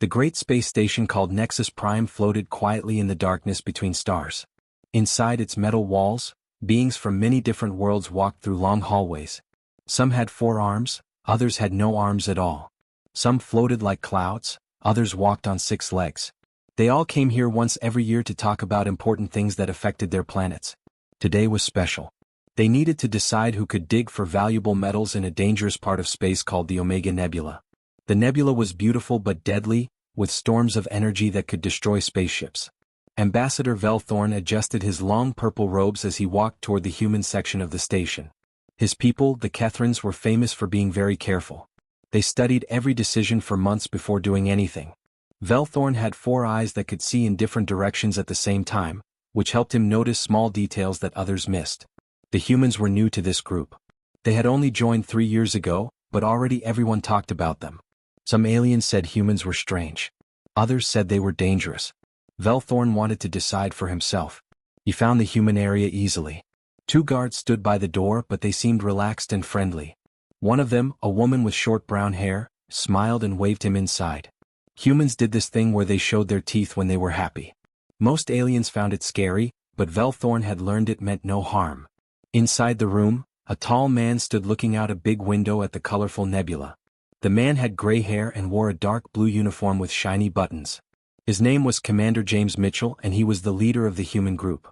The great space station called Nexus Prime floated quietly in the darkness between stars. Inside its metal walls, beings from many different worlds walked through long hallways. Some had 4 arms, others had no arms at all. Some floated like clouds, others walked on 6 legs. They all came here once every year to talk about important things that affected their planets. Today was special. They needed to decide who could dig for valuable metals in a dangerous part of space called the Omega Nebula. The nebula was beautiful but deadly, with storms of energy that could destroy spaceships. Ambassador Velthorn adjusted his long purple robes as he walked toward the human section of the station. His people, the Kethrans, were famous for being very careful. They studied every decision for months before doing anything. Velthorn had 4 eyes that could see in different directions at the same time, which helped him notice small details that others missed. The humans were new to this group. They had only joined 3 years ago, but already everyone talked about them. Some aliens said humans were strange. Others said they were dangerous. Velthorn wanted to decide for himself. He found the human area easily. 2 guards stood by the door, but they seemed relaxed and friendly. One of them, a woman with short brown hair, smiled and waved him inside. Humans did this thing where they showed their teeth when they were happy. Most aliens found it scary, but Velthorn had learned it meant no harm. Inside the room, a tall man stood looking out a big window at the colorful nebula. The man had gray hair and wore a dark blue uniform with shiny buttons. His name was Commander James Mitchell, and he was the leader of the human group.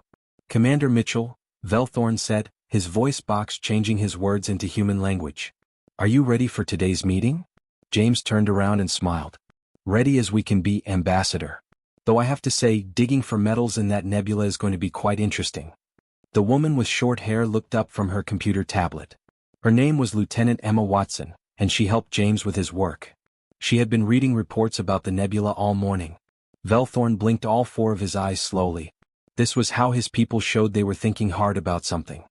"Commander Mitchell," Velthorn said, his voice box changing his words into human language. "Are you ready for today's meeting?" James turned around and smiled. "Ready as we can be, Ambassador. Though I have to say, digging for metals in that nebula is going to be quite interesting." The woman with short hair looked up from her computer tablet. Her name was Lieutenant Emma Watson, and she helped James with his work. She had been reading reports about the nebula all morning. Velthorn blinked all 4 of his eyes slowly. This was how his people showed they were thinking hard about something.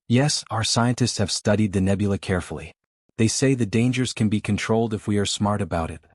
"Yes, our scientists have studied the nebula carefully. They say the dangers can be controlled if we are smart about it."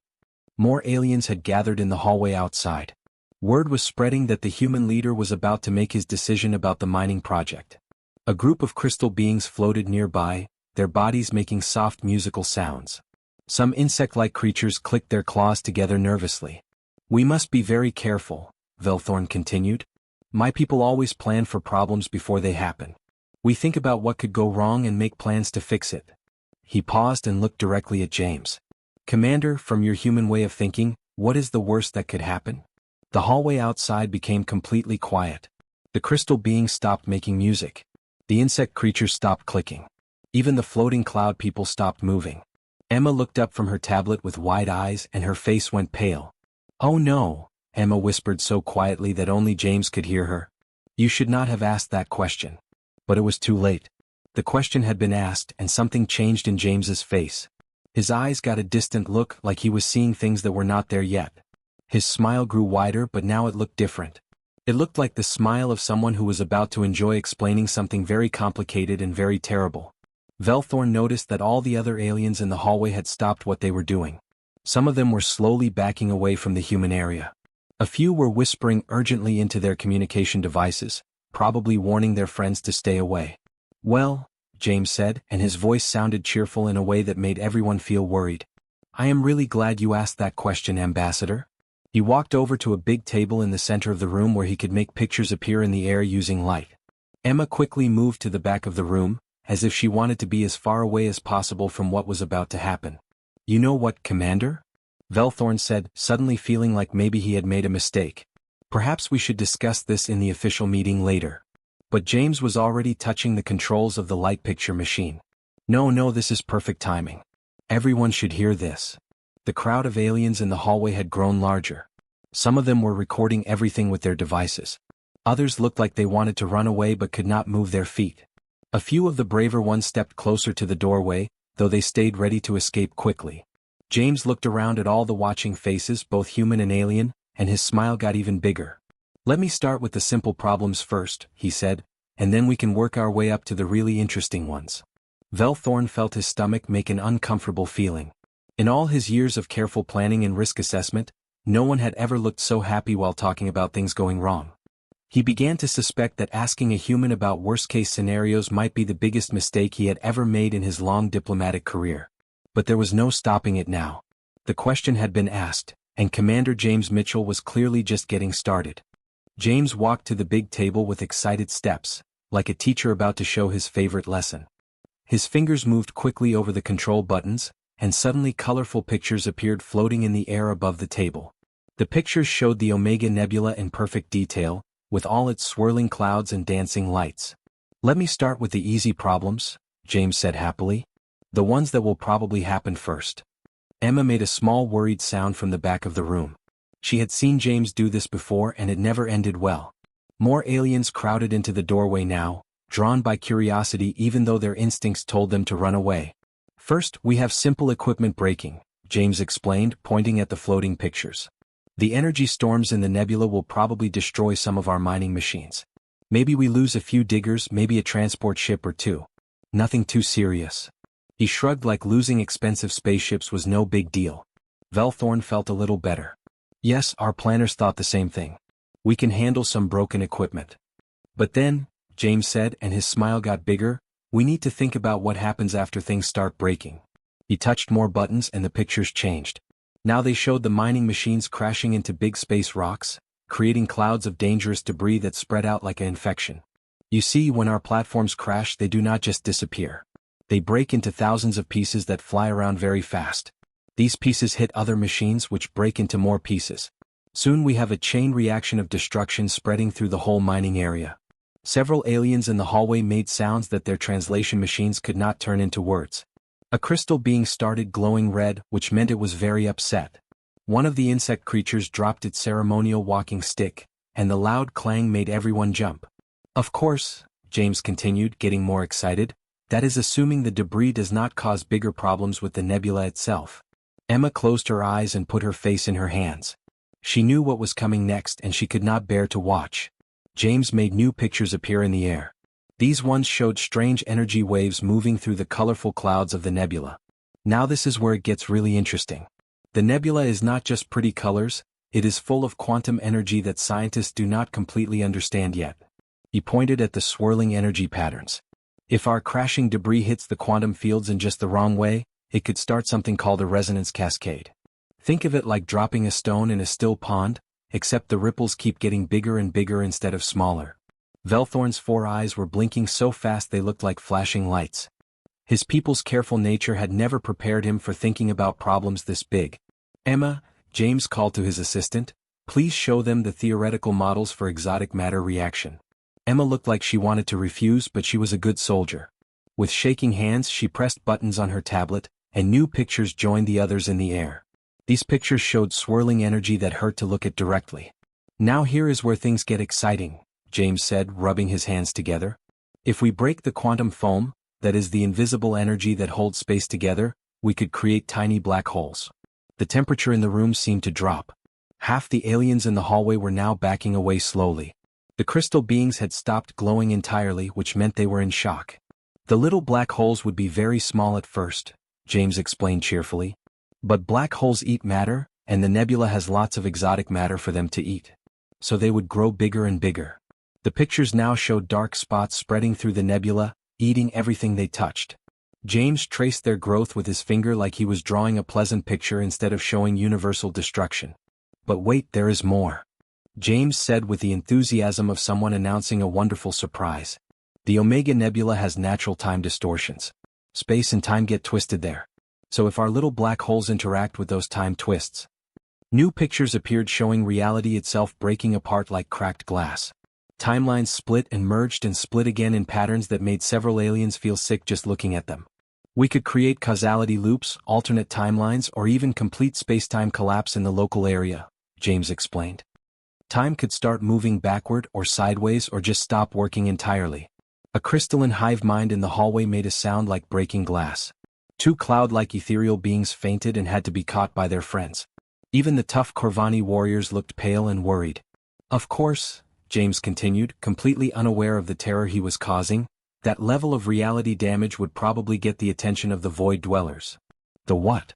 More aliens had gathered in the hallway outside. Word was spreading that the human leader was about to make his decision about the mining project. A group of crystal beings floated nearby, their bodies making soft musical sounds. Some insect-like creatures clicked their claws together nervously. "We must be very careful," Velthorn continued. "My people always plan for problems before they happen. We think about what could go wrong and make plans to fix it." He paused and looked directly at James. "Commander, from your human way of thinking, what is the worst that could happen?" The hallway outside became completely quiet. The crystal beings stopped making music. The insect creatures stopped clicking. Even the floating cloud people stopped moving. Emma looked up from her tablet with wide eyes and her face went pale. "Oh no," Emma whispered so quietly that only James could hear her. "You should not have asked that question." But it was too late. The question had been asked and something changed in James's face. His eyes got a distant look, like he was seeing things that were not there yet. His smile grew wider, but now it looked different. It looked like the smile of someone who was about to enjoy explaining something very complicated and very terrible. Velthorn noticed that all the other aliens in the hallway had stopped what they were doing. Some of them were slowly backing away from the human area. A few were whispering urgently into their communication devices, probably warning their friends to stay away. "Well," James said, and his voice sounded cheerful in a way that made everyone feel worried. "I am really glad you asked that question, Ambassador." He walked over to a big table in the center of the room where he could make pictures appear in the air using light. Emma quickly moved to the back of the room, as if she wanted to be as far away as possible from what was about to happen. "You know what, Commander?" Velthorn said, suddenly feeling like maybe he had made a mistake. "Perhaps we should discuss this in the official meeting later." But James was already touching the controls of the light picture machine. No, this is perfect timing. Everyone should hear this." The crowd of aliens in the hallway had grown larger. Some of them were recording everything with their devices. Others looked like they wanted to run away but could not move their feet. A few of the braver ones stepped closer to the doorway, though they stayed ready to escape quickly. James looked around at all the watching faces, both human and alien, and his smile got even bigger. "Let me start with the simple problems first," he said, "and then we can work our way up to the really interesting ones." Velthorn felt his stomach make an uncomfortable feeling. In all his years of careful planning and risk assessment, no one had ever looked so happy while talking about things going wrong. He began to suspect that asking a human about worst-case scenarios might be the biggest mistake he had ever made in his long diplomatic career. But there was no stopping it now. The question had been asked, and Commander James Mitchell was clearly just getting started. James walked to the big table with excited steps, like a teacher about to show his favorite lesson. His fingers moved quickly over the control buttons, and suddenly colorful pictures appeared floating in the air above the table. The pictures showed the Omega Nebula in perfect detail, with all its swirling clouds and dancing lights. "Let me start with the easy problems," James said happily. "The ones that will probably happen first." Emma made a small worried sound from the back of the room. She had seen James do this before and it never ended well. More aliens crowded into the doorway now, drawn by curiosity even though their instincts told them to run away. "First, we have simple equipment breaking," James explained, pointing at the floating pictures. "The energy storms in the nebula will probably destroy some of our mining machines. Maybe we lose a few diggers, maybe a transport ship or two. Nothing too serious." He shrugged like losing expensive spaceships was no big deal. Velthorn felt a little better. "Yes, our planners thought the same thing. We can handle some broken equipment. But then," James said, and his smile got bigger, "we need to think about what happens after things start breaking." He touched more buttons and the pictures changed. Now they showed the mining machines crashing into big space rocks, creating clouds of dangerous debris that spread out like an infection. "You see, when our platforms crash, they do not just disappear. They break into thousands of pieces that fly around very fast. These pieces hit other machines which break into more pieces. Soon we have a chain reaction of destruction spreading through the whole mining area." Several aliens in the hallway made sounds that their translation machines could not turn into words. A crystal being started glowing red, which meant it was very upset. One of the insect creatures dropped its ceremonial walking stick, and the loud clang made everyone jump. "Of course," James continued, getting more excited, "that is assuming the debris does not cause bigger problems with the nebula itself." Emma closed her eyes and put her face in her hands. She knew what was coming next and she could not bear to watch. James made new pictures appear in the air. These ones showed strange energy waves moving through the colorful clouds of the nebula. Now this is where it gets really interesting. The nebula is not just pretty colors, it is full of quantum energy that scientists do not completely understand yet. He pointed at the swirling energy patterns. If our crashing debris hits the quantum fields in just the wrong way, it could start something called a resonance cascade. Think of it like dropping a stone in a still pond, except the ripples keep getting bigger and bigger instead of smaller. Velthorn's 4 eyes were blinking so fast they looked like flashing lights. His people's careful nature had never prepared him for thinking about problems this big. "Emma," James called to his assistant, "please show them the theoretical models for exotic matter reaction." Emma looked like she wanted to refuse, but she was a good soldier. With shaking hands she pressed buttons on her tablet, and new pictures joined the others in the air. These pictures showed swirling energy that hurt to look at directly. "Now here is where things get exciting," James said, rubbing his hands together. "If we break the quantum foam, that is the invisible energy that holds space together, we could create tiny black holes." The temperature in the room seemed to drop. Half the aliens in the hallway were now backing away slowly. The crystal beings had stopped glowing entirely, which meant they were in shock. "The little black holes would be very small at first," James explained cheerfully. "But black holes eat matter, and the nebula has lots of exotic matter for them to eat. So they would grow bigger and bigger." The pictures now showed dark spots spreading through the nebula, eating everything they touched. James traced their growth with his finger like he was drawing a pleasant picture instead of showing universal destruction. "But wait, there is more," James said with the enthusiasm of someone announcing a wonderful surprise. "The Omega Nebula has natural time distortions. Space and time get twisted there. So if our little black holes interact with those time twists..." New pictures appeared showing reality itself breaking apart like cracked glass. Timelines split and merged and split again in patterns that made several aliens feel sick just looking at them. "We could create causality loops, alternate timelines, or even complete space-time collapse in the local area," James explained. Time could start moving backward or sideways or just stop working entirely. A crystalline hive mind in the hallway made a sound like breaking glass. 2 cloud-like ethereal beings fainted and had to be caught by their friends. Even the tough Corvani warriors looked pale and worried. "Of course," James continued, completely unaware of the terror he was causing, "that level of reality damage would probably get the attention of the Void Dwellers." "The what?"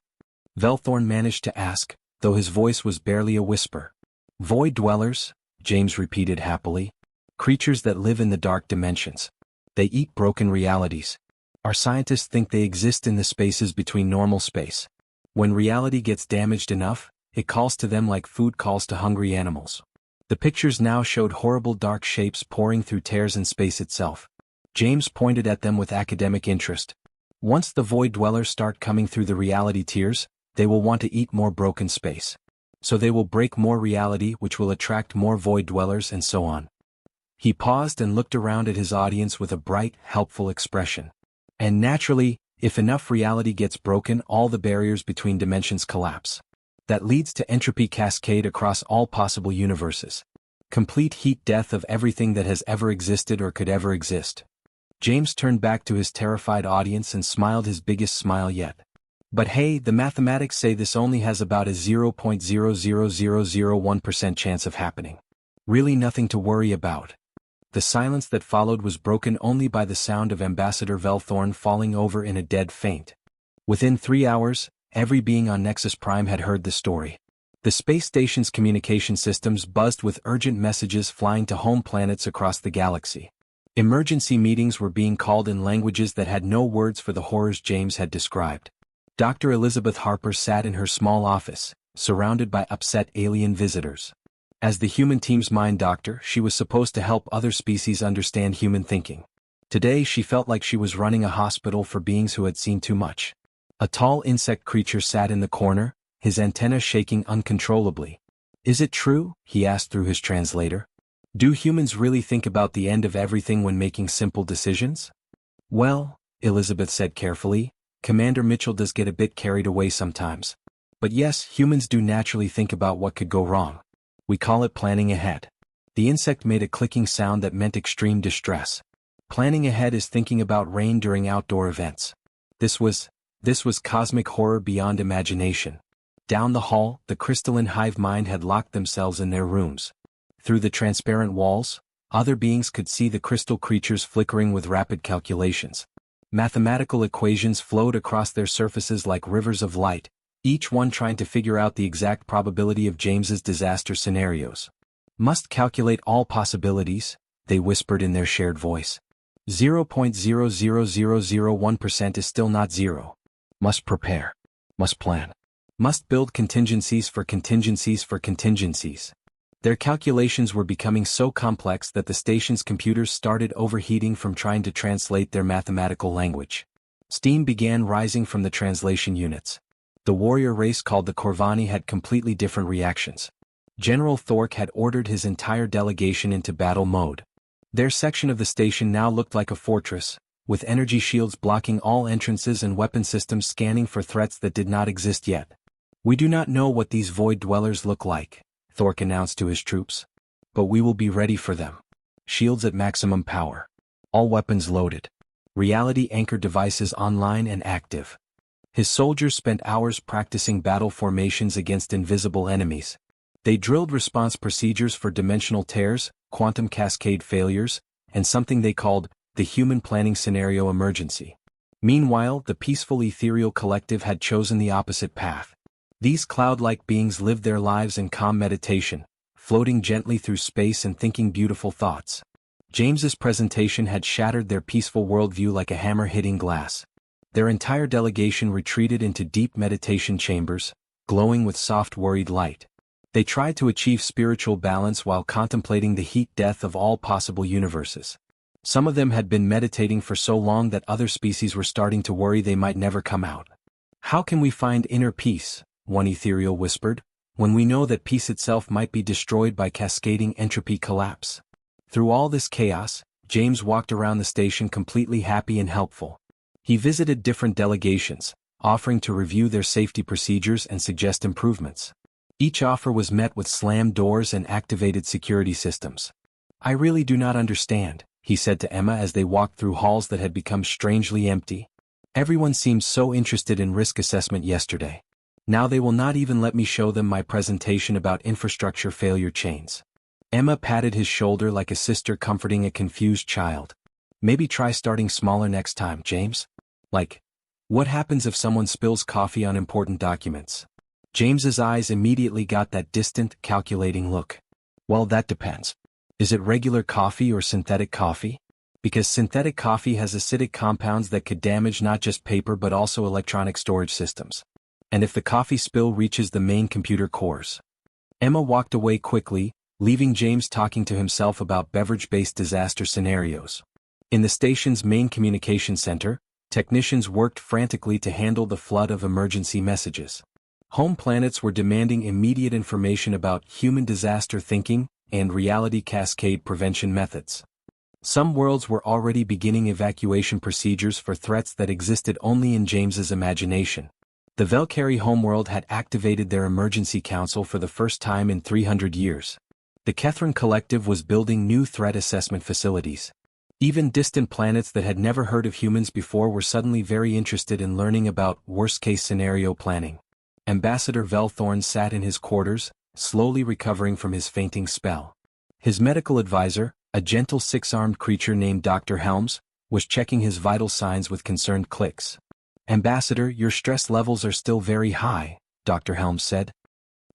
Velthorn managed to ask, though his voice was barely a whisper. "Void Dwellers," James repeated happily. "Creatures that live in the dark dimensions. They eat broken realities. Our scientists think they exist in the spaces between normal space. When reality gets damaged enough, it calls to them like food calls to hungry animals. The pictures now showed horrible dark shapes pouring through tears in space itself. James pointed at them with academic interest. Once the void dwellers start coming through the reality tiers, they will want to eat more broken space. So they will break more reality, which will attract more void dwellers, and so on. He paused and looked around at his audience with a bright, helpful expression. And naturally, if enough reality gets broken, all the barriers between dimensions collapse. That leads to entropy cascade across all possible universes. Complete heat death of everything that has ever existed or could ever exist. James turned back to his terrified audience and smiled his biggest smile yet. But hey, the mathematics say this only has about a 0.00001% chance of happening. Really nothing to worry about. The silence that followed was broken only by the sound of Ambassador Velthorn falling over in a dead faint. Within 3 hours, every being on Nexus Prime had heard the story. The space station's communication systems buzzed with urgent messages flying to home planets across the galaxy. Emergency meetings were being called in languages that had no words for the horrors James had described. Dr. Elizabeth Harper sat in her small office, surrounded by upset alien visitors. As the human team's mind doctor, she was supposed to help other species understand human thinking. Today she felt like she was running a hospital for beings who had seen too much. A tall insect creature sat in the corner, his antenna shaking uncontrollably. "Is it true?" he asked through his translator. "Do humans really think about the end of everything when making simple decisions?" "Well," Elizabeth said carefully, "Commander Mitchell does get a bit carried away sometimes. But yes, humans do naturally think about what could go wrong. We call it planning ahead." The insect made a clicking sound that meant extreme distress. Planning ahead is thinking about rain during outdoor events. This was cosmic horror beyond imagination. Down the hall, the crystalline hive mind had locked themselves in their rooms. Through the transparent walls, other beings could see the crystal creatures flickering with rapid calculations. Mathematical equations flowed across their surfaces like rivers of light, each one trying to figure out the exact probability of James's disaster scenarios. "Must calculate all possibilities," they whispered in their shared voice. 0.00001% is still not zero. Must prepare. Must plan. Must build contingencies for contingencies for contingencies. Their calculations were becoming so complex that the station's computers started overheating from trying to translate their mathematical language. Steam began rising from the translation units. The warrior race called the Corvani had completely different reactions. General Thork had ordered his entire delegation into battle mode. Their section of the station now looked like a fortress, with energy shields blocking all entrances and weapon systems scanning for threats that did not exist yet. "We do not know what these void dwellers look like," Thork announced to his troops. "But we will be ready for them. Shields at maximum power. All weapons loaded. Reality anchor devices online and active." His soldiers spent hours practicing battle formations against invisible enemies. They drilled response procedures for dimensional tears, quantum cascade failures, and something they called the Human Planning Scenario Emergency. Meanwhile, the peaceful ethereal collective had chosen the opposite path. These cloud-like beings lived their lives in calm meditation, floating gently through space and thinking beautiful thoughts. James's presentation had shattered their peaceful worldview like a hammer hitting glass. Their entire delegation retreated into deep meditation chambers, glowing with soft worried light. They tried to achieve spiritual balance while contemplating the heat death of all possible universes. Some of them had been meditating for so long that other species were starting to worry they might never come out. "How can we find inner peace?" one ethereal whispered, "when we know that peace itself might be destroyed by cascading entropy collapse?" Through all this chaos, James walked around the station completely happy and helpful. He visited different delegations, offering to review their safety procedures and suggest improvements. Each offer was met with slammed doors and activated security systems. "I really do not understand," he said to Emma as they walked through halls that had become strangely empty. "Everyone seemed so interested in risk assessment yesterday. Now they will not even let me show them my presentation about infrastructure failure chains." Emma patted his shoulder like a sister comforting a confused child. "Maybe try starting smaller next time, James. Like, what happens if someone spills coffee on important documents?" James's eyes immediately got that distant, calculating look. "Well, that depends. Is it regular coffee or synthetic coffee? Because synthetic coffee has acidic compounds that could damage not just paper but also electronic storage systems. And if the coffee spill reaches the main computer cores? Emma walked away quickly, leaving James talking to himself about beverage-based disaster scenarios. In the station's main communication center, technicians worked frantically to handle the flood of emergency messages. Home planets were demanding immediate information about human disaster thinking and reality cascade prevention methods. Some worlds were already beginning evacuation procedures for threats that existed only in James's imagination. The Valkyrie homeworld had activated their emergency council for the first time in 300 years. The Kethran Collective was building new threat assessment facilities. Even distant planets that had never heard of humans before were suddenly very interested in learning about worst-case scenario planning. Ambassador Velthorn sat in his quarters, slowly recovering from his fainting spell. His medical advisor, a gentle six-armed creature named Dr. Helms, was checking his vital signs with concerned clicks. "Ambassador, your stress levels are still very high," Dr. Helms said.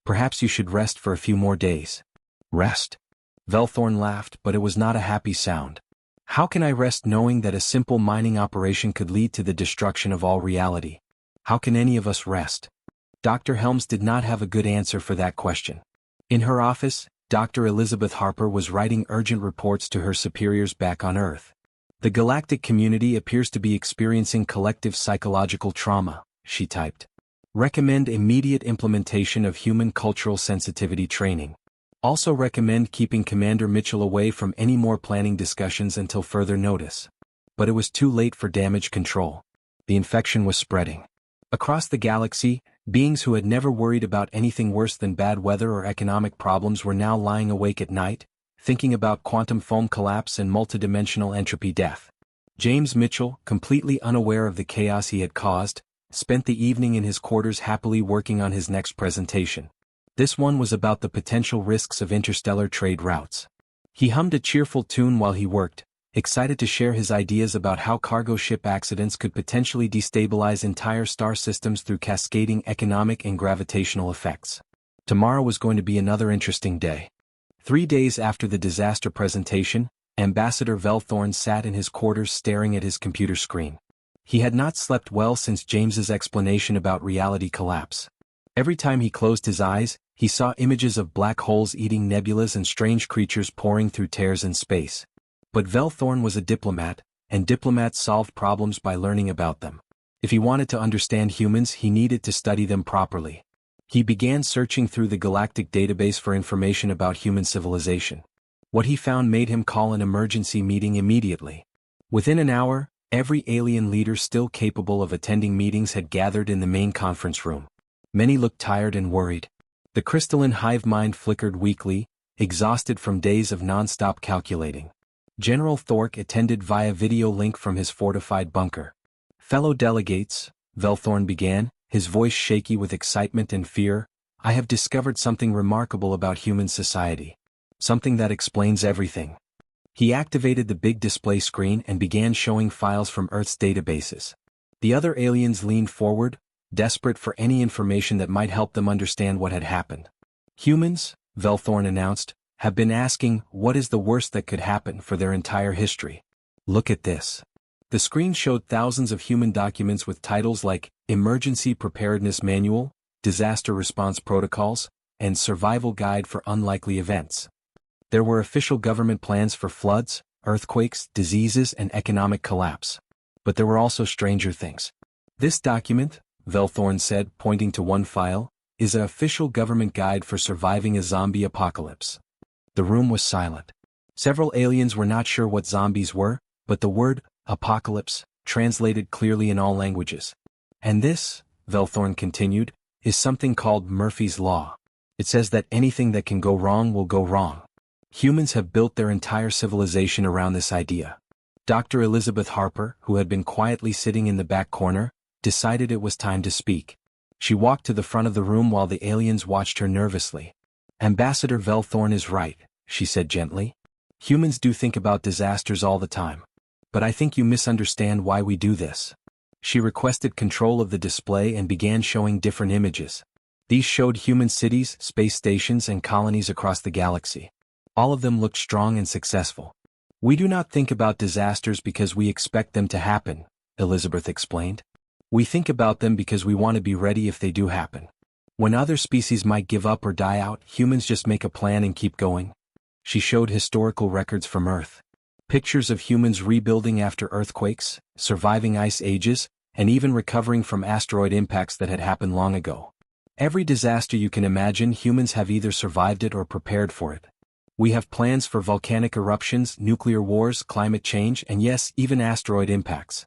"Perhaps you should rest for a few more days." "Rest?" Velthorn laughed, but it was not a happy sound. "How can I rest knowing that a simple mining operation could lead to the destruction of all reality? How can any of us rest?" Dr. Helms did not have a good answer for that question. In her office, Dr. Elizabeth Harper was writing urgent reports to her superiors back on Earth. "The galactic community appears to be experiencing collective psychological trauma," she typed. "Recommend immediate implementation of human cultural sensitivity training. Also recommend keeping Commander Mitchell away from any more planning discussions until further notice." But it was too late for damage control. The infection was spreading. Across the galaxy, beings who had never worried about anything worse than bad weather or economic problems were now lying awake at night, thinking about quantum foam collapse and multidimensional entropy death. James Mitchell, completely unaware of the chaos he had caused, spent the evening in his quarters happily working on his next presentation. This one was about the potential risks of interstellar trade routes. He hummed a cheerful tune while he worked, excited to share his ideas about how cargo ship accidents could potentially destabilize entire star systems through cascading economic and gravitational effects. Tomorrow was going to be another interesting day. 3 days after the disaster presentation, Ambassador Velthorn sat in his quarters staring at his computer screen. He had not slept well since James's explanation about reality collapse. Every time he closed his eyes, he saw images of black holes eating nebulas and strange creatures pouring through tears in space. But Velthorn was a diplomat, and diplomats solved problems by learning about them. If he wanted to understand humans, he needed to study them properly. He began searching through the galactic database for information about human civilization. What he found made him call an emergency meeting immediately. Within an hour, every alien leader still capable of attending meetings had gathered in the main conference room. Many looked tired and worried. The crystalline hive mind flickered weakly, exhausted from days of non-stop calculating. General Thork attended via video link from his fortified bunker. "Fellow delegates," Velthorn began, his voice shaky with excitement and fear, "I have discovered something remarkable about human society. Something that explains everything." He activated the big display screen and began showing files from Earth's databases. The other aliens leaned forward, desperate for any information that might help them understand what had happened. "Humans," Velthorn announced, "have been asking what is the worst that could happen for their entire history. Look at this." The screen showed thousands of human documents with titles like Emergency Preparedness Manual, Disaster Response Protocols, and Survival Guide for Unlikely Events. There were official government plans for floods, earthquakes, diseases, and economic collapse. But there were also stranger things. "This document," Velthorn said, pointing to one file, "is an official government guide for surviving a zombie apocalypse." The room was silent. Several aliens were not sure what zombies were, but the word apocalypse translated clearly in all languages. "And this," Velthorn continued, "is something called Murphy's Law. It says that anything that can go wrong will go wrong. Humans have built their entire civilization around this idea." Dr. Elizabeth Harper, who had been quietly sitting in the back corner, decided it was time to speak. She walked to the front of the room while the aliens watched her nervously. "Ambassador Velthorn is right," she said gently. "Humans do think about disasters all the time. But I think you misunderstand why we do this." She requested control of the display and began showing different images. These showed human cities, space stations, and colonies across the galaxy. All of them looked strong and successful. "We do not think about disasters because we expect them to happen," Elizabeth explained. We think about them because we want to be ready if they do happen. When other species might give up or die out, humans just make a plan and keep going. She showed historical records from Earth. Pictures of humans rebuilding after earthquakes, surviving ice ages, and even recovering from asteroid impacts that had happened long ago. Every disaster you can imagine, humans have either survived it or prepared for it. We have plans for volcanic eruptions, nuclear wars, climate change, and yes, even asteroid impacts.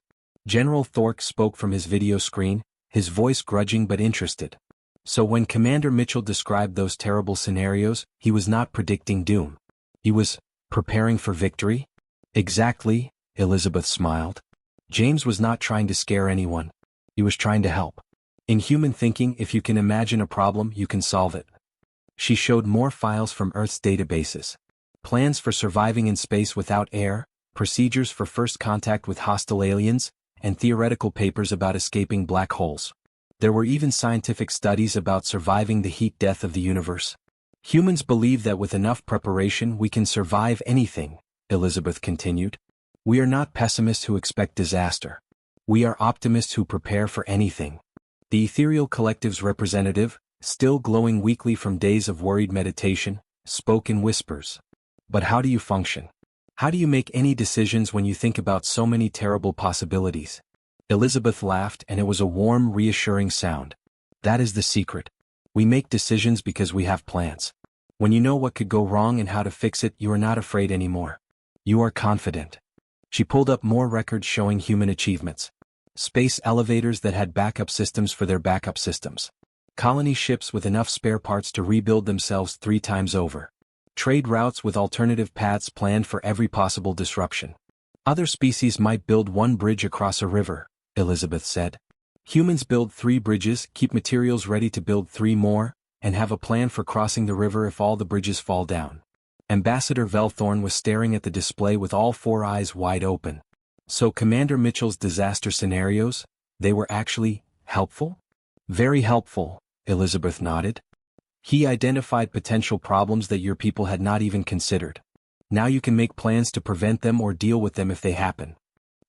General Thork spoke from his video screen, his voice grudging but interested. So when Commander Mitchell described those terrible scenarios, he was not predicting doom. He was preparing for victory? Exactly, Elizabeth smiled. James was not trying to scare anyone. He was trying to help. In human thinking, if you can imagine a problem, you can solve it. She showed more files from Earth's databases. Plans for surviving in space without air, procedures for first contact with hostile aliens, and theoretical papers about escaping black holes. There were even scientific studies about surviving the heat death of the universe. Humans believe that with enough preparation we can survive anything, Elizabeth continued. We are not pessimists who expect disaster. We are optimists who prepare for anything. The Ethereal Collective's representative, still glowing weakly from days of worried meditation, spoke in whispers. But how do you function? How do you make any decisions when you think about so many terrible possibilities? Elizabeth laughed, and it was a warm, reassuring sound. That is the secret. We make decisions because we have plans. When you know what could go wrong and how to fix it, you are not afraid anymore. You are confident. She pulled up more records showing human achievements. Space elevators that had backup systems for their backup systems. Colony ships with enough spare parts to rebuild themselves 3 times over. Trade routes with alternative paths planned for every possible disruption. Other species might build 1 bridge across a river, Elizabeth said. Humans build 3 bridges, keep materials ready to build 3 more, and have a plan for crossing the river if all the bridges fall down. Ambassador Velthorn was staring at the display with all 4 eyes wide open. So Commander Mitchell's disaster scenarios, they were actually helpful? Very helpful, Elizabeth nodded. He identified potential problems that your people had not even considered. Now you can make plans to prevent them or deal with them if they happen.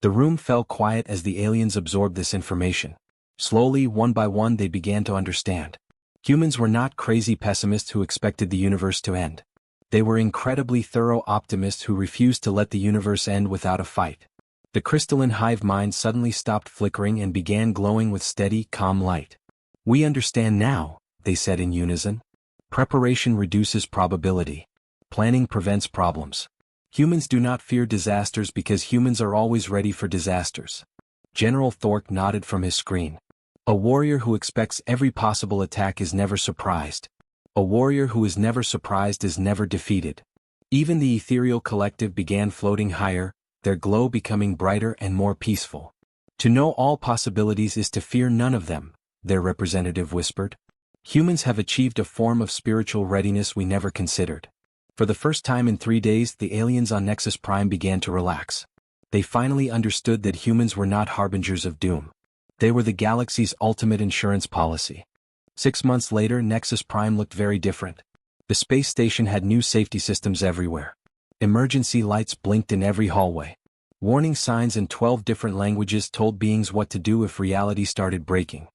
The room fell quiet as the aliens absorbed this information. Slowly, one by one, they began to understand. Humans were not crazy pessimists who expected the universe to end. They were incredibly thorough optimists who refused to let the universe end without a fight. The crystalline hive mind suddenly stopped flickering and began glowing with steady, calm light. We understand now, they said in unison. Preparation reduces probability. Planning prevents problems. Humans do not fear disasters because humans are always ready for disasters. General Thork nodded from his screen. A warrior who expects every possible attack is never surprised. A warrior who is never surprised is never defeated. Even the Ethereal Collective began floating higher, their glow becoming brighter and more peaceful. To know all possibilities is to fear none of them, their representative whispered. Humans have achieved a form of spiritual readiness we never considered. For the first time in 3 days, the aliens on Nexus Prime began to relax. They finally understood that humans were not harbingers of doom. They were the galaxy's ultimate insurance policy. 6 months later, Nexus Prime looked very different. The space station had new safety systems everywhere. Emergency lights blinked in every hallway. Warning signs in 12 different languages told beings what to do if reality started breaking.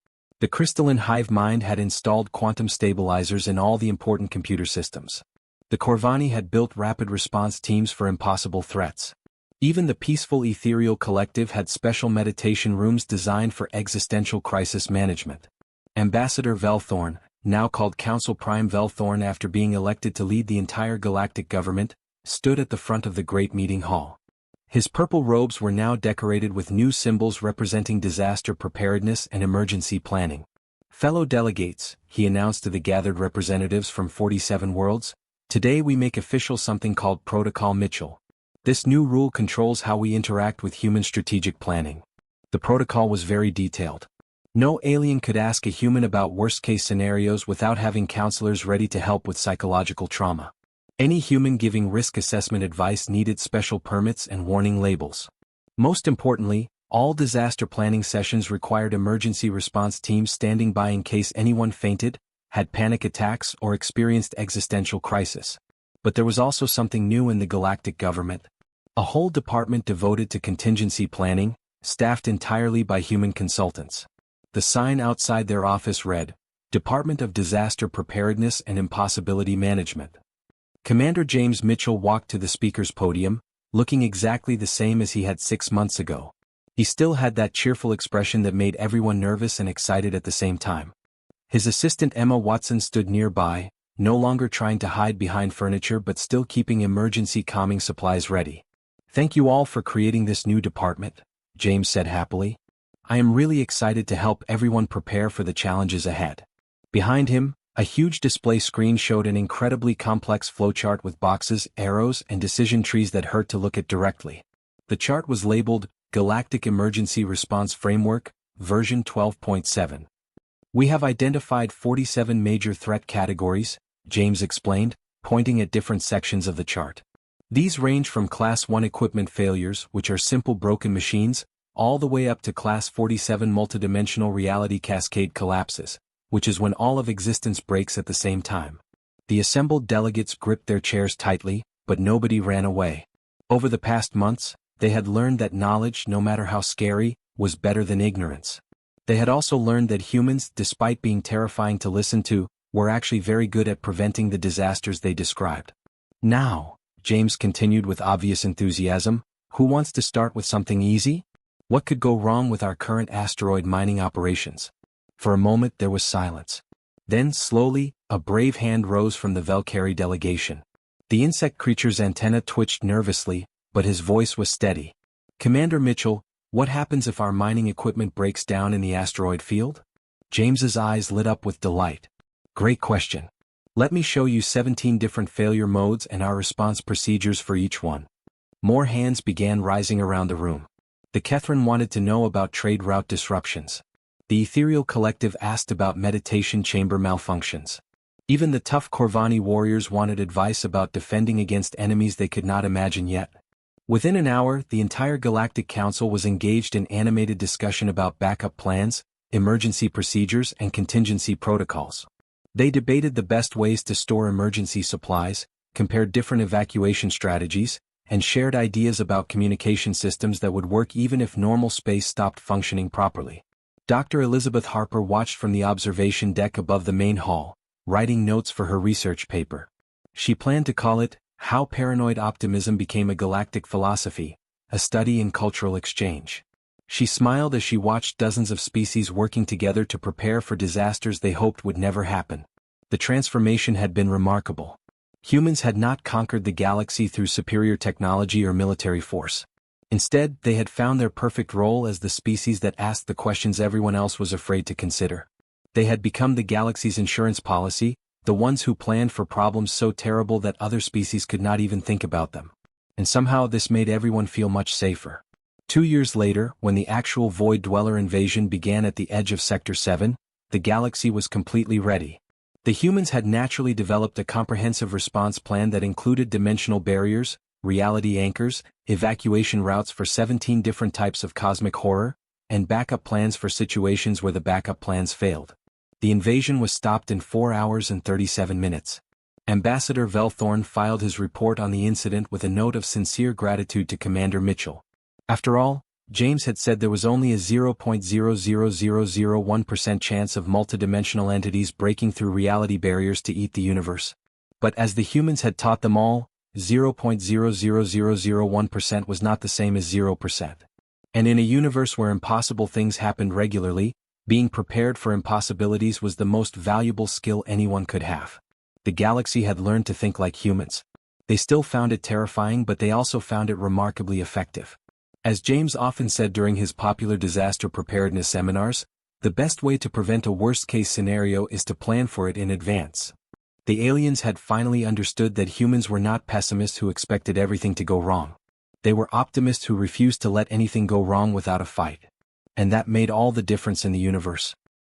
The crystalline hive mind had installed quantum stabilizers in all the important computer systems. The Corvani had built rapid response teams for impossible threats. Even the peaceful Ethereal Collective had special meditation rooms designed for existential crisis management. Ambassador Velthorn, now called Council Prime Velthorn after being elected to lead the entire galactic government, stood at the front of the great meeting hall. His purple robes were now decorated with new symbols representing disaster preparedness and emergency planning. Fellow delegates, he announced to the gathered representatives from 47 worlds, today we make official something called Protocol Mitchell. This new rule controls how we interact with human strategic planning. The protocol was very detailed. No alien could ask a human about worst-case scenarios without having counselors ready to help with psychological trauma. Any human giving risk assessment advice needed special permits and warning labels. Most importantly, all disaster planning sessions required emergency response teams standing by in case anyone fainted, had panic attacks, or experienced existential crisis. But there was also something new in the galactic government. A whole department devoted to contingency planning, staffed entirely by human consultants. The sign outside their office read, Department of Disaster Preparedness and Impossibility Management. Commander James Mitchell walked to the speaker's podium, looking exactly the same as he had 6 months ago. He still had that cheerful expression that made everyone nervous and excited at the same time. His assistant Emma Watson stood nearby, no longer trying to hide behind furniture but still keeping emergency calming supplies ready. Thank you all for creating this new department, James said happily. I am really excited to help everyone prepare for the challenges ahead. Behind him, a huge display screen showed an incredibly complex flowchart with boxes, arrows, and decision trees that hurt to look at directly. The chart was labeled Galactic Emergency Response Framework, version 12.7. We have identified 47 major threat categories, James explained, pointing at different sections of the chart. These range from Class 1 equipment failures, which are simple broken machines, all the way up to Class 47 multidimensional reality cascade collapses, which is when all of existence breaks at the same time. The assembled delegates gripped their chairs tightly, but nobody ran away. Over the past months, they had learned that knowledge, no matter how scary, was better than ignorance. They had also learned that humans, despite being terrifying to listen to, were actually very good at preventing the disasters they described. Now, James continued with obvious enthusiasm, who wants to start with something easy? What could go wrong with our current asteroid mining operations? For a moment there was silence. Then, slowly, a brave hand rose from the Valkyrie delegation. The insect creature's antenna twitched nervously, but his voice was steady. Commander Mitchell, what happens if our mining equipment breaks down in the asteroid field? James's eyes lit up with delight. Great question. Let me show you 17 different failure modes and our response procedures for each one. More hands began rising around the room. The Kethran wanted to know about trade route disruptions. The Ethereal Collective asked about meditation chamber malfunctions. Even the tough Corvani warriors wanted advice about defending against enemies they could not imagine yet. Within an hour, the entire Galactic Council was engaged in animated discussion about backup plans, emergency procedures, and contingency protocols. They debated the best ways to store emergency supplies, compared different evacuation strategies, and shared ideas about communication systems that would work even if normal space stopped functioning properly. Dr. Elizabeth Harper watched from the observation deck above the main hall, writing notes for her research paper. She planned to call it, How Paranoid Optimism Became a Galactic Philosophy, a Study in Cultural Exchange. She smiled as she watched dozens of species working together to prepare for disasters they hoped would never happen. The transformation had been remarkable. Humans had not conquered the galaxy through superior technology or military force. Instead, they had found their perfect role as the species that asked the questions everyone else was afraid to consider. They had become the galaxy's insurance policy, the ones who planned for problems so terrible that other species could not even think about them. And somehow this made everyone feel much safer. 2 years later, when the actual Void Dweller invasion began at the edge of Sector 7, the galaxy was completely ready. The humans had naturally developed a comprehensive response plan that included dimensional barriers, reality anchors, evacuation routes for 17 different types of cosmic horror, and backup plans for situations where the backup plans failed. The invasion was stopped in 4 hours and 37 minutes. Ambassador Velthorn filed his report on the incident with a note of sincere gratitude to Commander Mitchell. After all, James had said there was only a 0.00001% chance of multidimensional entities breaking through reality barriers to eat the universe. But as the humans had taught them all, 0.00001% was not the same as 0%. And in a universe where impossible things happened regularly, being prepared for impossibilities was the most valuable skill anyone could have. The galaxy had learned to think like humans. They still found it terrifying, but they also found it remarkably effective. As James often said during his popular disaster preparedness seminars, the best way to prevent a worst-case scenario is to plan for it in advance. The aliens had finally understood that humans were not pessimists who expected everything to go wrong. They were optimists who refused to let anything go wrong without a fight. And that made all the difference in the universe.